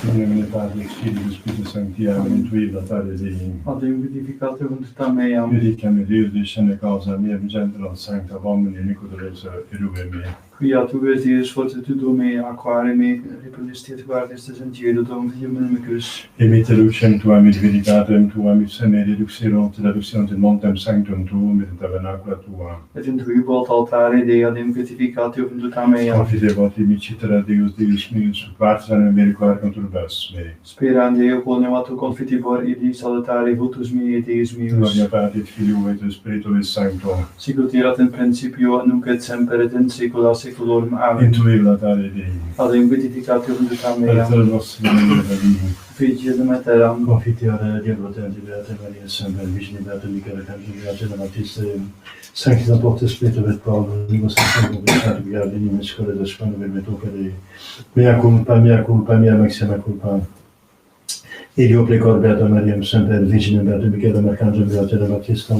In nomine Patris, Filius, Spiritus Sancti, Amen, Tui latare Dei. Adem vivificate vunta meam. Judicam Deus discerne causa mea, vigentra sancta homini iniquitosa eruve me. Quia tu Deus fortitudo mea, quare me repullistiet guardes sentiero dom vium inimicus. Emite lucem tuam et veritatem tuam et seme reduxerunt in montem sanctum tuum et in tabernacula tua. Et in tui vult altare Dei adem vivificate vunta meam. Confidevot in citera Deus meus, quartus anima meri quaercantur bas me. Spera in Deo quoniam confitibor idi salutare vultus mei et Deus meus. Gloria Patri et Filio et Spiritus Sancto. Sicut erat in principio, nunc et semper et in saecula saeculorum. Amen. In Tui latare Dei. Adem vivificate vunta meam. Pater nostrum in Evangelii. Figie de Materam. Confiteor Dievotem Beata Maria Semper Virgine Beata Michaela Beata Baptiste Sanctis Apostles Spiritus et Paulus Vivos et Beata in Miscole de Spano Vermeto Pere mea culpa mea maxima culpa Io precor Beata Maria Semper Virgine Beata Michaela Beata Baptiste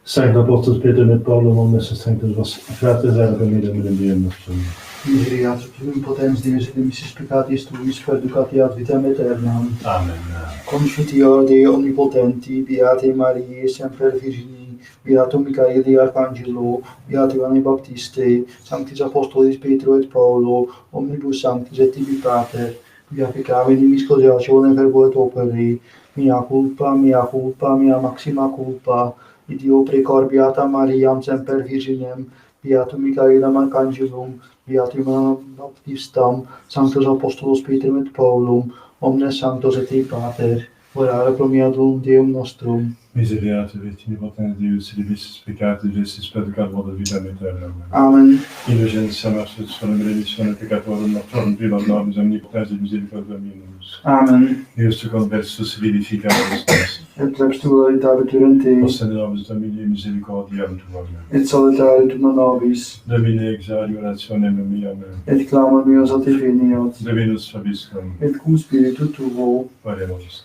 Sanctus Apostles Spiritus et Paulus omnes sanctus vos fratres et familiam in Deo nostrum. Miseriat tuum potens Deus et missis peccatis tuis perducati ad vitam aeternam. Amen. Confiteor Dei omnipotenti, Beate Mariae semper Virgini, Beatum Michaeli Arcangelo, Beati Ioanne Baptiste, Sanctis Apostolis Petro et Paulo, omnibus sanctis et tibi Pater, Beatificam in nimis causationem verbo et opere, mea culpa, mea maxima culpa, Ideo precor Beata Mariam semper Virginem, Beatum Michaelam Arcangelum, Beatum Ioannem Baptistam, Sanctos Apostolos Petrum et Paulum, omnes sanctos et tibi Pater, orare pro meatum Deum nostrum. Misereate Virgine potens Deus, libis peccatis vestis perdicat modo vitam aeternam. Amen. Indulgentia nostra, sonum remissione peccatorum, nocturnem privat nobis omnipotens et misericordia minus. Amen. Deus tu conversus vivificatus nos. Et plebs durante, Ostende nobis Domini misericordiam tuam. et salutare tuna nobis, Domine exaudi orationem meam. et clamor meos a te veniat, Dominus vobiscum. et cum spiritu tuo. Oremus.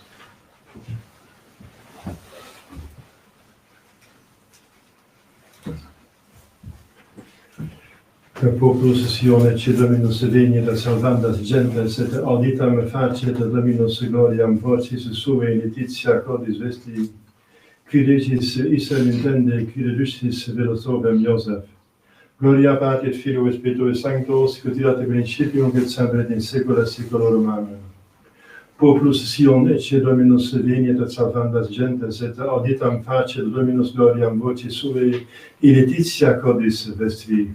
Per populus sion ecce Dominus veniet a salvandas gentes, et auditam facet Dominus gloriam vocis suae in Laetitia codis vesti, qui regis Israel intende, qui reducis velos ovem Iosef. Gloria Patri et Filio et Spiritui Sancto, sicut erat in principium et semper et in saecula saeculorum. Amen. Populus sion ecce Dominus veniet a salvandas gentes, et auditam facet Dominus gloriam vocis suae in Laetitia codis vesti.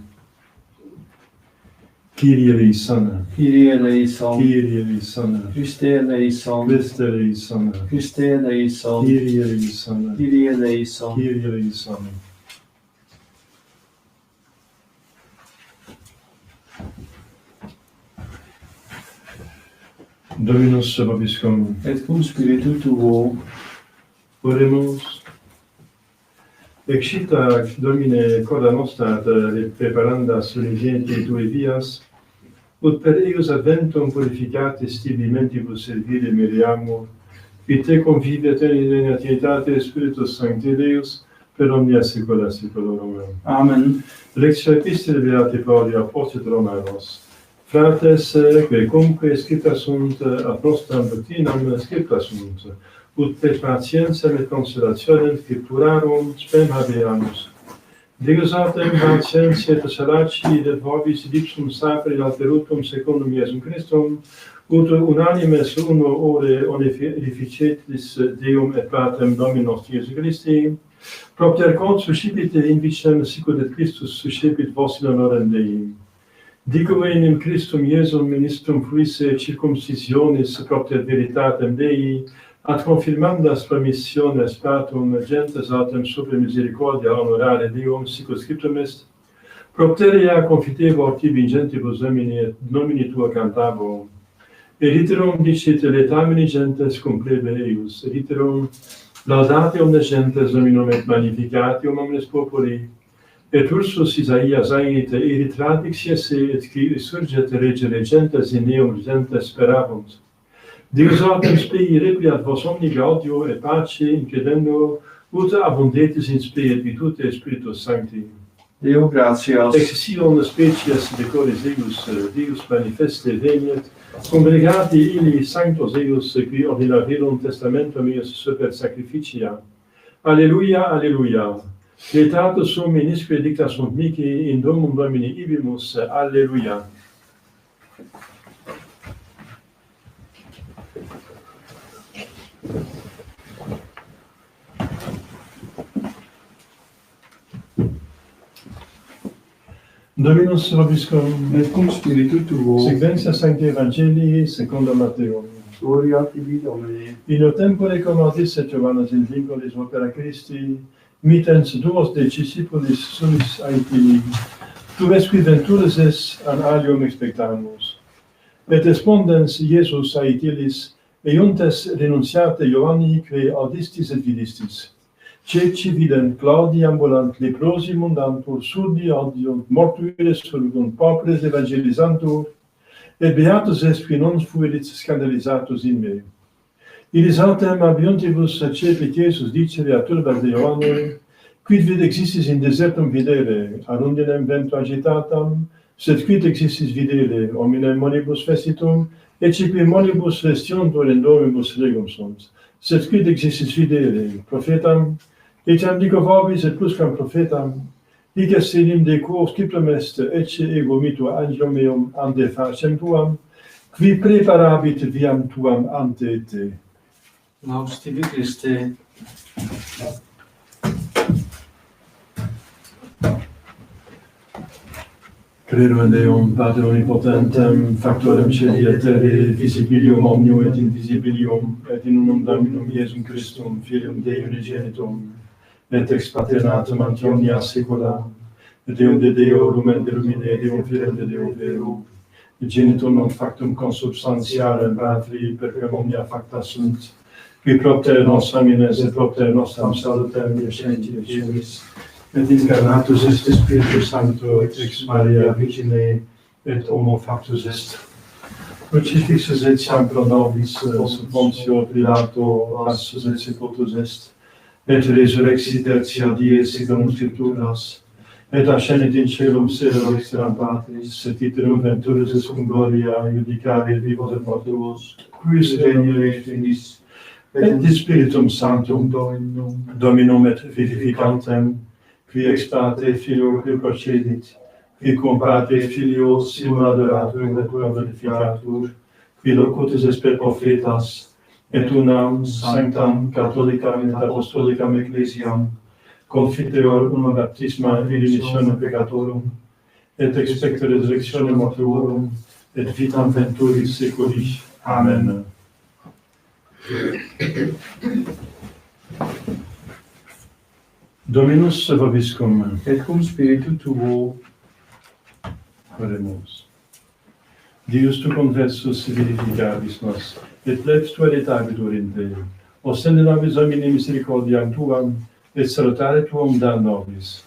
Kyrie eleison. Kyrie eleison. Kyrie eleison. Christe eleison. Christe eleison. Christe eleison. Kyrie eleison. Kyrie eleison. Kyrie eleison. Dominus vobiscum. Et cum spiritu tuo. Oremus. Excita Domine corda nostra preparandas unigienti tui vias, ut per eius adventum purificatis tibi mentibus servire meriamur, qui te convivet in eternitatis Spiritus Sancti Deus, per omnia saecula saeculorum. Amen. Lectio epistolae Beati Pauli apostoli Romanos. Frates, quecumque scripta sunt a prostram doctrinam scripta sunt, ut per patientiam et consolationem scripturarum spem habeamus. Deus autem patientia et salaci et vobis ipsum sapere alterutum secundum Iesum Christum, ut unanimes uno ore oneificetis Deum et Patrem Domini nostri Iesu Christi, propter quod suscipite in vicem sicut et Christus suscipit vos in honorem Dei. Dico in Christum Iesum ministrum fuisse circumcisionis propter veritatem Dei, ad confirmandas promissiones patum gentes autem super misericordia honorare Deum sicut scriptum est, propterea confitevor tibi ingentibus Domini et nomini tua cantabo. Et iterum dicit letamini gentes cum plebe eius, et iterum laudate omnes gentes Dominum et magnificati omnes populi, et ursus Isaias ait eritratix esse et qui resurget regere gentes in eum gentes sperabunt. Deus autem spei requiat vos omni gaudio et pace in credendo, ut abundetis in spei et virtute Spiritus Sancti. Deo gratias. Ex sion species de coris eius Deus manifeste veniet, congregati illi sanctos eius qui ordinaverum testamentum eius super sacrificia. Alleluia, alleluia. Pietatus sum minisque dicta sunt mihi in domum Domini ibimus. Alleluia. Dominus vobiscum. Et cum spiritu tuo. Sequentia Sancti Evangelii secondo Matteo. Gloria tibi Domine. In tempore commodis et Johannes in vinculis opera Christi, mitens duos de discipulis suis aeti, tu vesqui venturus es an alium expectamus. Et respondens Iesus aetilis, euntes renunciate Ioanni, que audistis et vidistis. Ceci vident Claudi ambulant, leprosi mundantur, surdi audiunt, mortuire surgunt, popres evangelizantur, et beatus est qui non fuerit scandalizatus in me. Illis autem abiuntibus cepit Iesus dicere a turbas de Ioanne, quid vid existis in desertum videre, arundinem vento agitatam, sed quid existis videre, hominem monibus vestitum, ecce qui monibus vestiontur in domibus regum sunt, sed quid existis videre, prophetam, etiam dico vobis et pluscam prophetam, hic est enim de quo scriptum est, ecce ego mito angium meum ante facem tuam, qui preparabit viam tuam ante te. Laus tibi Christe. Credo in Deum, Pater omnipotentem, factorem celi et terrae, visibilium omnium et invisibilium, et in unum Dominum Iesum Christum, Filium Dei unigenitum, et ex paternatum ante omnia saecula, et Deum de Deo, lumen de lumine, Deum Filem de Deo vero, et genitum non factum consubstantialem Patri, perquem omnia facta sunt, qui propter nos homines et propter nostram salutem descentit in celis, et incarnatus est Spiritus Sancto, et ex Maria Virgine, et homo factus est. Crucifixus etiam pro nobis, sub Pontio Pilato, passus et sepultus est, et resurrexit tertia die segunum Scripturas, et ascendit in caelum sede exteram Patris, et iterum venturus est cum gloria, judicare vivos et mortuos, quis regnare finis, et Spiritum Sanctum Dominum et vivificantem, qui ex Patre Filio qui procedit, qui cum Patre Filio simul adoratur et glorificatur, qui locutus est per prophetas, et unam sanctam catholicam et apostolicam ecclesiam, confiteor unum baptisma in remissione peccatorum, et expecto resurrectione mortuorum, et vitam venturis seculi. Amen. Dominus vobiscum. Et cum spiritu tuo. Oremus. Deus tu conversus vivificabis nos, et lex tua retabitur in te, ostende nobis Domini misericordiam tuam, et salutare tuum da nobis.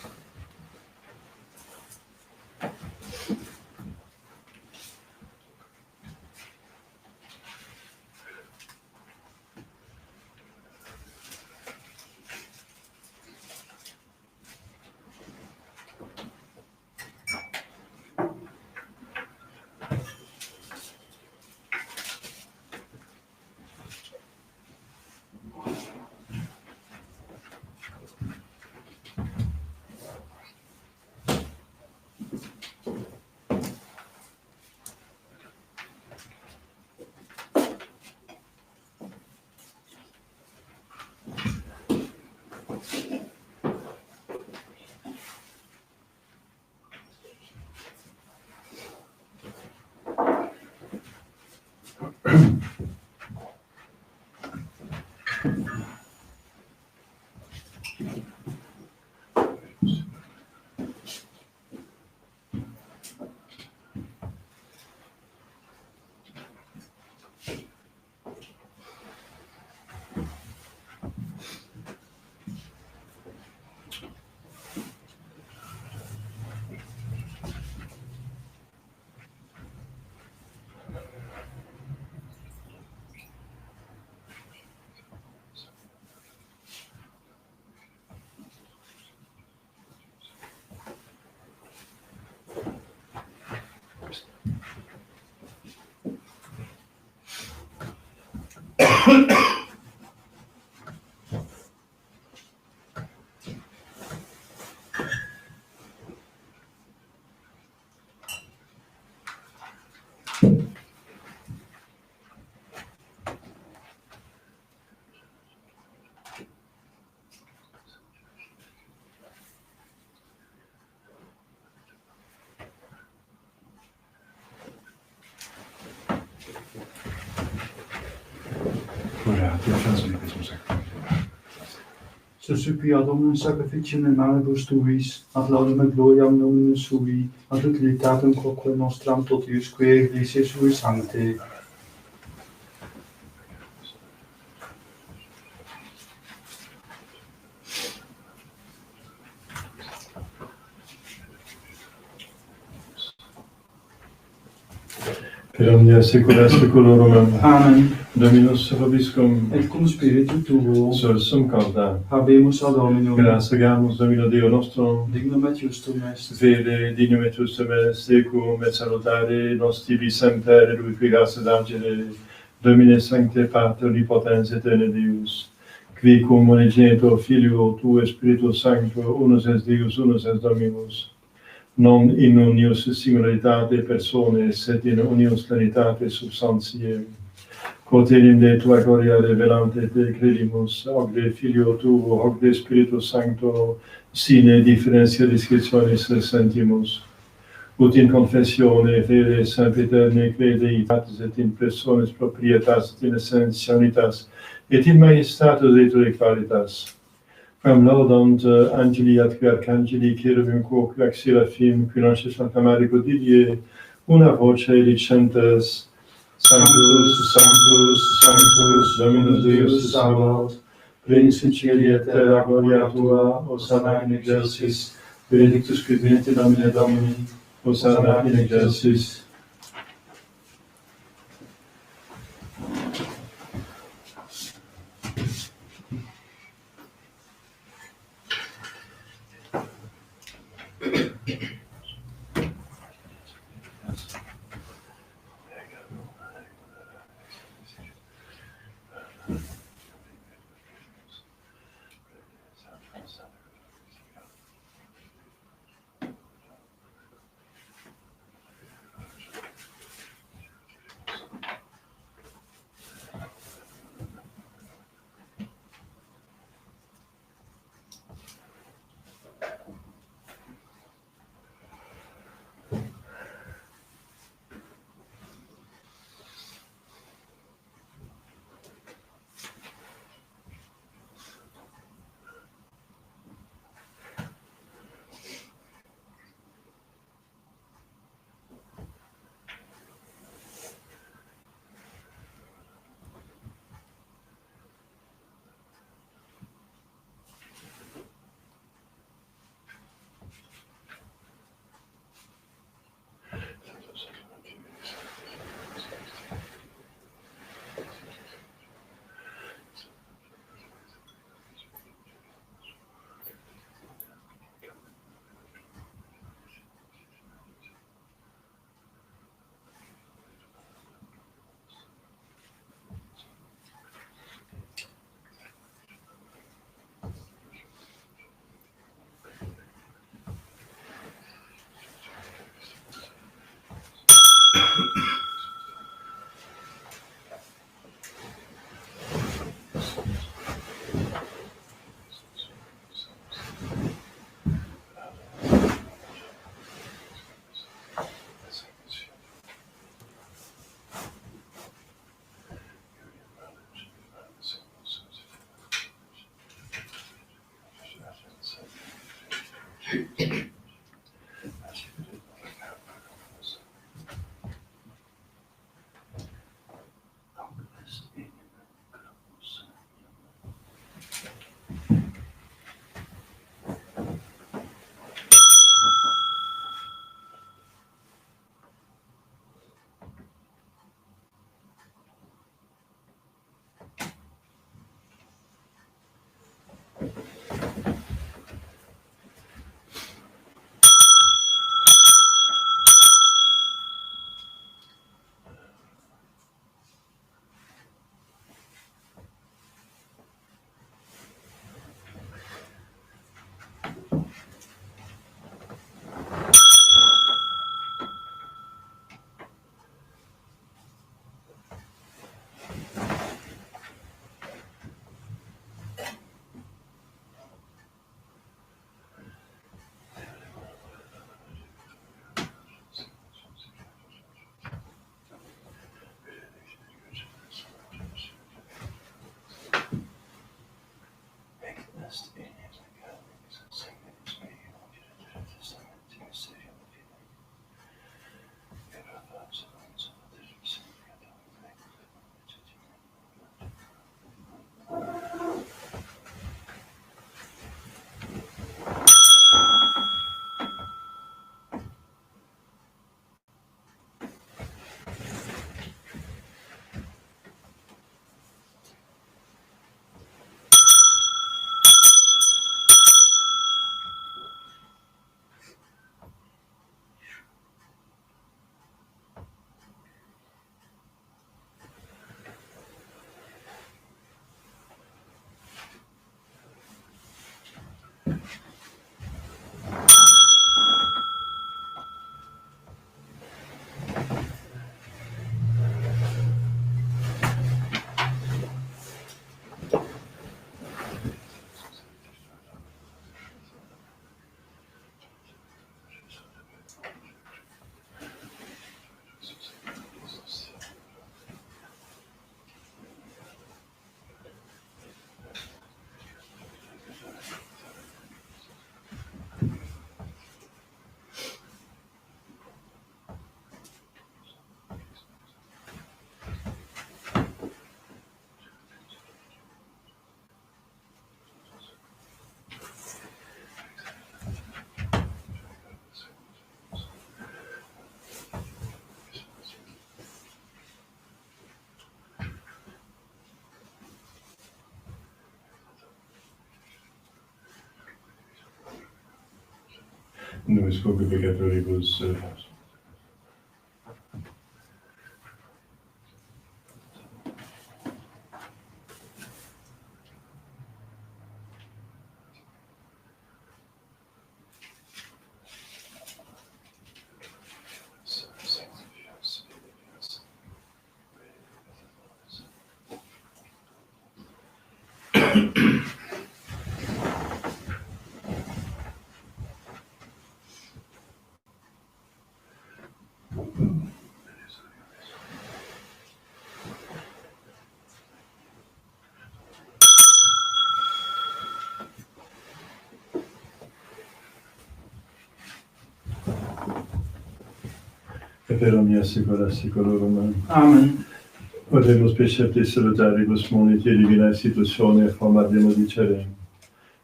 So supplia Dominum sacrificium in manibus tuis, ad laudem et gloriam nominus sui, ad utilitatem quoque nostram totius quae ecclesiae sui sancte. Per omnia saecula saeculorum. Amen. Dominus vobiscum. Et cum spiritu tuo. Sursum corda. Habemus ad Dominum. Gratiamus Domino Deo nostrum. Dignum et justum est. Vere, dignum et justum est, secum et salutare nos tibi semper, et ubique gratia d'angele, Domine Sancte Pater omnipotens aeterne Deus, qui cum unigenitor Filio tu Spiritus Sancto, unus est Deus, unus est Dominus, non in unius singularitate personae, sed in unius plenitate substantiae, quod enim de tua gloria revelante te credimus, hoc de Filio tuo, hoc de Spiritus Sancto, sine differentia discretionis sentimus, ut in confessione fide sempiterne creditas et in personas proprietas et in essentialitas et in majestatis et qualitas. Quam laudant angeli et arcangeli cherubim quoque ac seraphim qui lances Sancta Maria Didie una voce dicentes Sanctus, Sanctus, Sanctus, Dominus Deus Sabaoth, Prince in Cieli et terra gloria tua, Hosanna in excelsis, benedictus qui venit in nomine Domini, Hosanna in excelsis. nubisque peccatoribus, et per omnia saecula saeculorum. Amen. Oremus preceptis salutaribus monite divina institutione formademo dicere.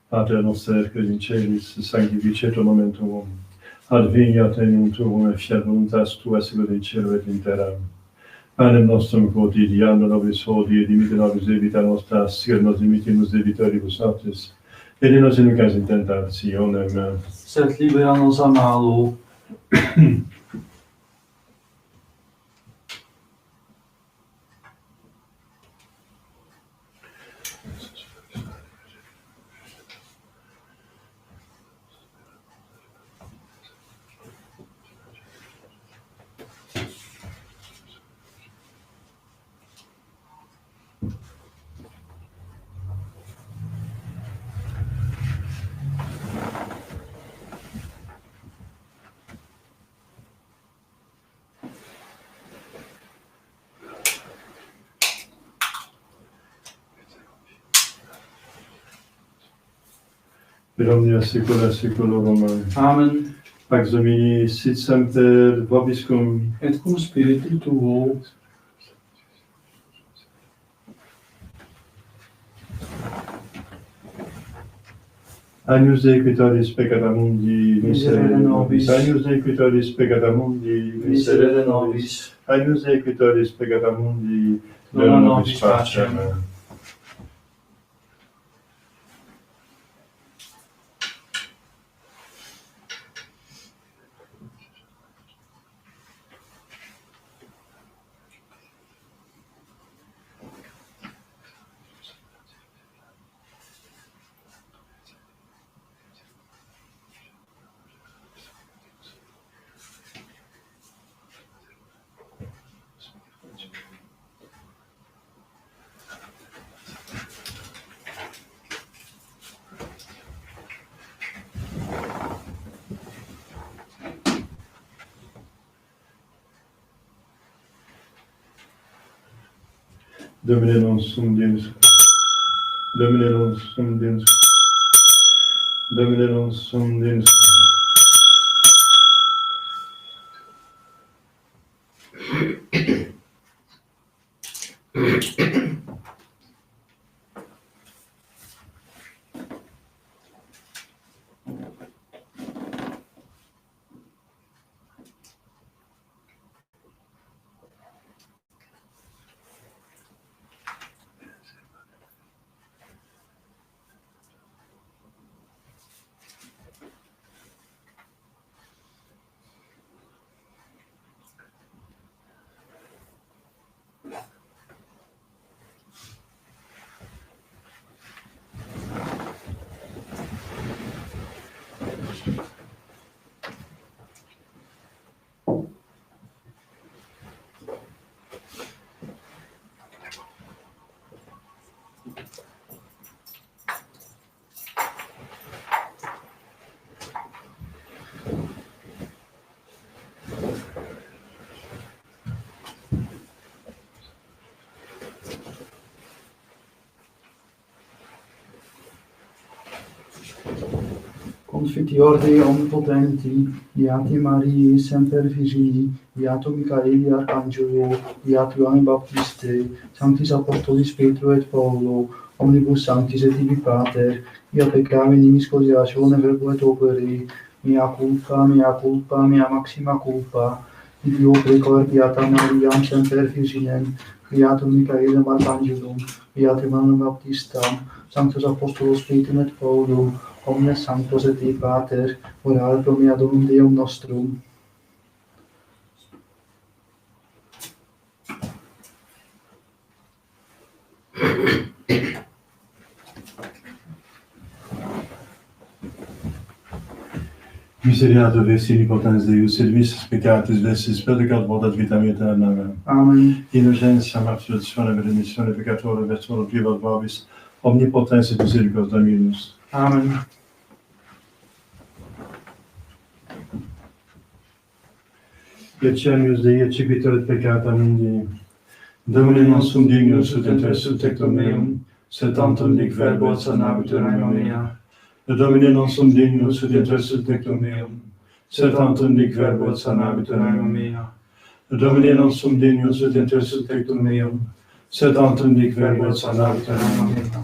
Pater noster, qui in celis, sanctificetur nomen tuum. Adveniat regnum tuum, et fiat voluntas tua sicut in cielo et in terra. Panem nostrum quotidianum nobis hodie, et dimitte nobis debita nostra, sicut nos dimittimus debitoribus nostris, et ne nos inducas in tentationem, Sed libera nos a malo. per omnia saecula saeculorum. Amen. Pax Domini sit semper vobiscum, Et cum spiritu tuo. Agnus Dei qui tollis peccata mundi, Miserere nobis. Agnus Dei qui tollis peccata mundi, Miserere nobis. Agnus Dei qui tollis peccata mundi, Dona nobis pacem. Domine non sum Deus. Domine non sum Deus. Domine non sum Deus. Confiteor Dei omnipotenti, Beati Mariae, semper Virgini, Beato Michaeli Arcangelo, Beato Ioanne Baptiste, Sanctis Apostolis Petro et Paulo, omnibus sanctis et tibi Pater, io peccami nimis causiatione verbo et opere, mea culpa, mea maxima culpa, Dio precoer Beata Mariam semper Virginem, Beatum Michaelem Arcangelum, Beatum Ioannem Baptistam, Sanctus Apostolos Petrum et Paulum, omnes sanctos et Dei Pater, ora pro mea Dominum Deum nostrum. Misereatur vestini potens Deus, et visus peccatis vestis pedicat votat vitam aeternam. Amen. Innocentiam absolutione remissione peccatorum vestor privat vobis, omnipotens et misericordia minus. Amen. Ecemius Dei eccipitur et peccata mundi. Domine non sum dignus ut intessus tectum meum, sed tantum dic verbo et sanabitur anima mea. Domine non sum dignus ut intessus tectum meum, sed tantum dic verbo et sanabitur anima mea. Domine non sum dignus ut intessus tectum meum, sed tantum dic verbo et sanabitur anima mea.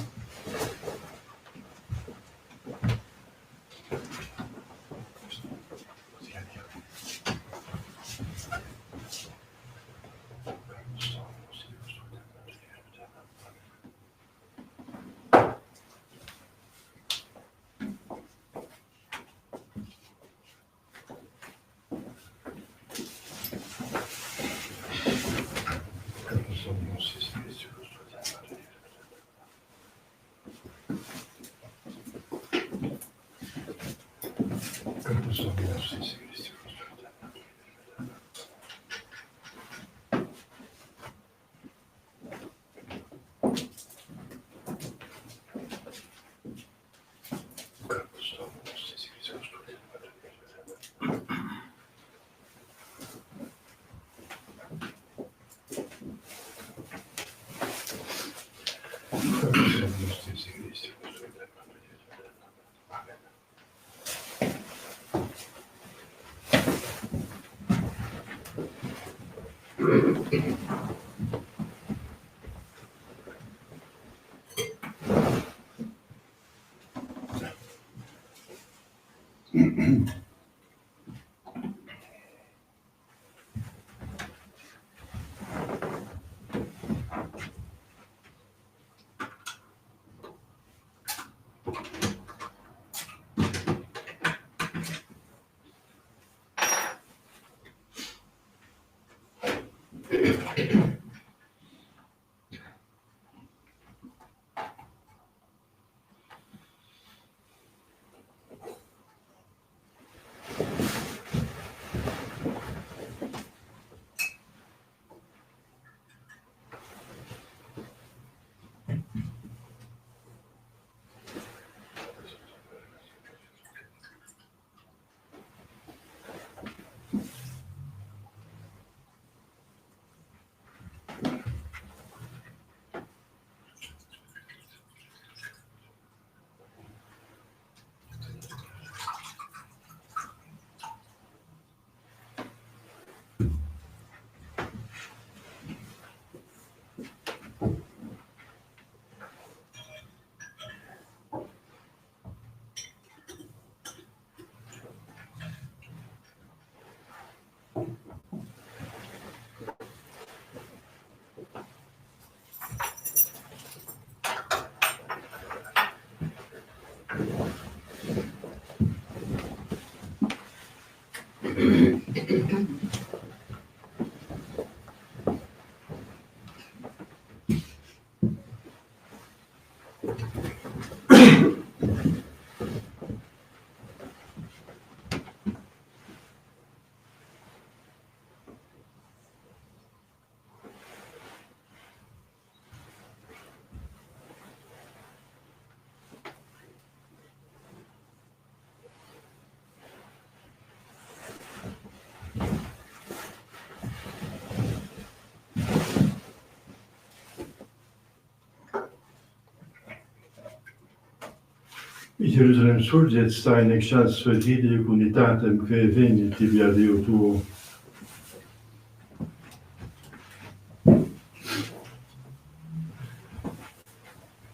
Jerusalem surget sta in excelsis Fidei unitatem quae venit tibia Deo tuo.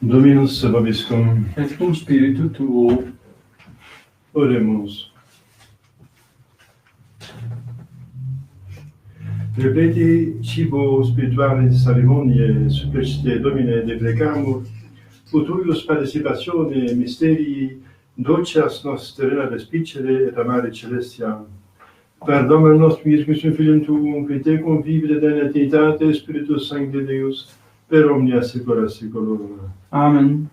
Dominus vobiscum. Et cum spiritu tuo. Oremus. Repleti cibo spiritualis ceremoniae supplicite Domine deprecamur, ut uius participatione mysterii Dulceas nostra despicere et amare celestiam. Per Domum nostrum Iesum Christum Filium Tuum, qui te convivit et in eternitatis Spiritus Sancti Deus, per omnia saecula saeculorum. Amen.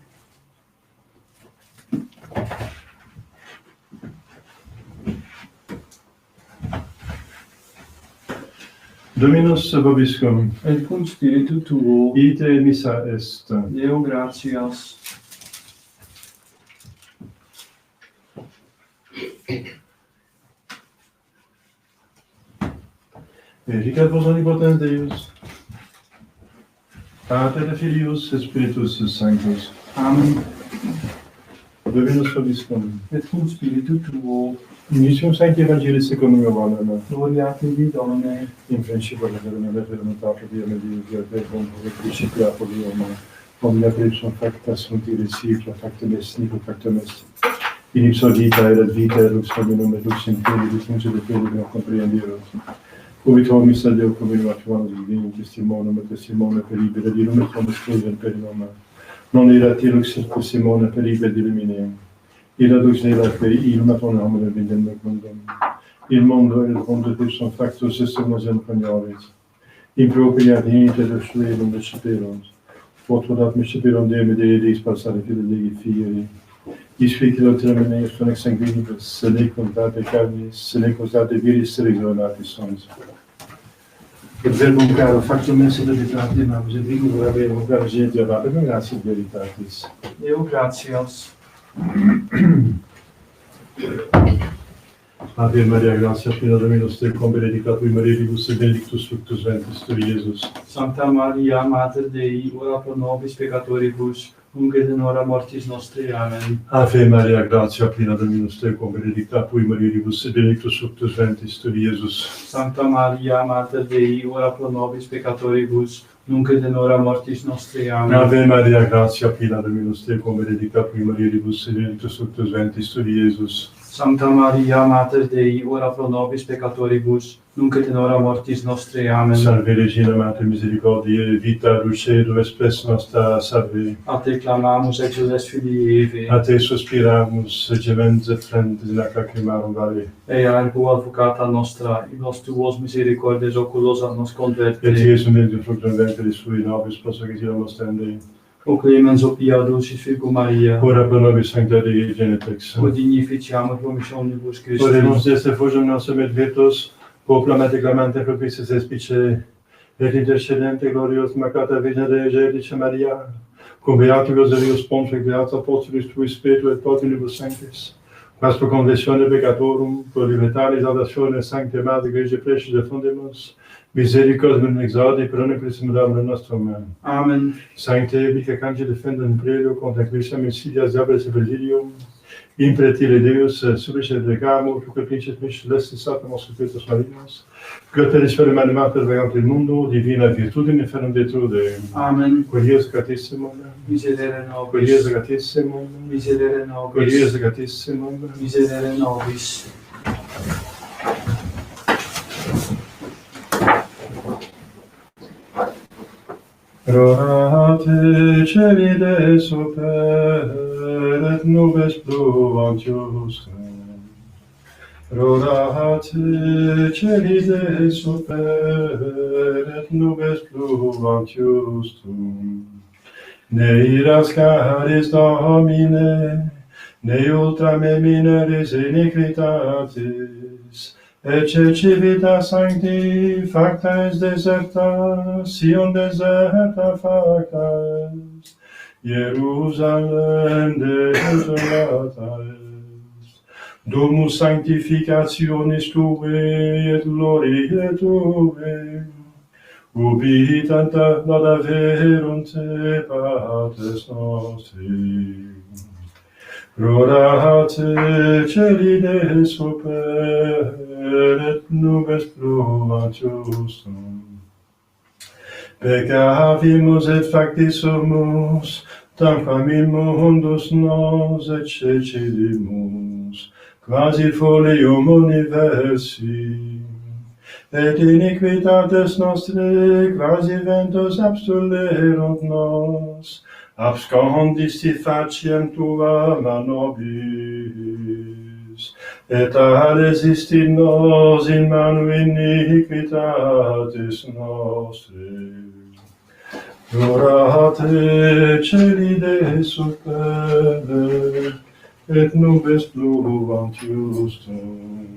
Dominus vobiscum, Et cum spiritu tuo, ite missa est. Deo gratias. Efficat vos omnipotens Deus, Pater et Filius et Spiritus Sanctus. Amen. Dominus vobiscum. Et cum spiritu tuo, Initium Sancti Evangelis secundum Johannem, gloria tibi, Domine. in principio la verità per Dio, Dio, per principio per Dio, omnia pripsum facta sunt irrecipla, factum est nico factum est. In ipso vita et vita lux hominum et lux in fidelibus nunc et fidelibus comprehendimus. Ubit homis ad Deo convenuationis divini testimonum et testimone per ibe et illum et homis creden per nome. Non erat lux et testimone per ibe et illumine. Illa lux erat per illum et hominum vindem mundum. Il mondo ipsum factus est nos inconioris. Impropria venite et suelum deciperunt. Fotodat misceperum Deum et Deis passare fide Dei fieri. Isficilo termine est conex sanguinibus, senecum date carnis, senecum date viris resurrectatis sont. Et verbum caro, factum est et veritatem amus, et vigor averum caro gentium, et gratia veritatis. Deo gratias. Ave Maria, gratia plena Dominus tecum, benedicta tui Mariibus, et benedictus fructus ventris tui, Iesus. Sancta Maria, Mater Dei, ora pro nobis peccatoribus, nunc et in hora mortis nostre. Amen. Ave Maria, gratia plena Dominus tecum, benedicta tui Mariibus, et benedictus fructus ventris tui, Iesus. Sancta Maria, Mater Dei, ora pro nobis peccatoribus, nunc et in hora mortis nostre. Amen. Ave Maria, gratia plena Dominus tecum, benedicta tui Mariibus, et benedictus fructus ventris tui, Iesus. Sancta Maria, Mater Dei, ora pro nobis peccatoribus, nunc et in hora mortis nostre. Amen. Salve Regina, Mater Misericordiae, vita, dulcedo, spes nostra, salve. A te clamamus, exules filii Eve, A te suspiramus, gemens et flentes in ac lacrimarum vale. ea ergo advocata nostra, in nos tuos misericordes oculos a nos Et converte. Iesum in fructum ventris sui, nobis prosociam ostende. O clemens, o pia dulcis Virgo Maria, Ora pro nobis sancta Dei genitex. o dignificiamur promissionibus Christi. Oremus est effusium nostrum et virtus, populum et acclamante propices espice, et intercedente glorios Maccata Virgine Dei Gelice Maria, cum beatus Elius Ponce, beata Apostolus tui Spiritu et Patrinibus Sanctis, quas pro confessione peccatorum, pro libertatis audatione Sancte Mater Ecclesiae Preces defundimus, misericordiam exaudi per omnipotens Domum nostrum. Amen. Sancte Bica Cange defendam prelio contra Ecclesiam insidias diabolis et presidium, impretile Deus supplice recamur, tu caprices mis celestis satanos spiritus malignos, Götteris ferem animater vagant in mundo, divina virtudine ferem detrude. Amen. Quilies gratissimum, Miserere quilies nobis. gratissimum, Miserere nobis. quilies gratissimum. Miserere nobis. Rorate celi de super, et nubes pluvantius. Rorate celi de super, et nubes pluvantius tum. Ne iras caris Domine, ne ultra me mineris iniquitatis, ecce civitas sancti facta est deserta, Sion deserta facta est, Jerusalem desolata est. Domus sanctificationis Tuae et gloriae Tuae, ubi tanta lauda verunt te patres nostri. Rorate celi de super, et nubes pluvantius tum. Peccavimus et factis sumus, tamquam in mundus nos et cecidimus, quasi folium universi. Et iniquitates nostre quasi ventus abstulerunt nos, abscondis faciem tua manobis, et adesist in nos in manu iniquitatis nostre. Durate celi de superbe, et nubes pluvant justum.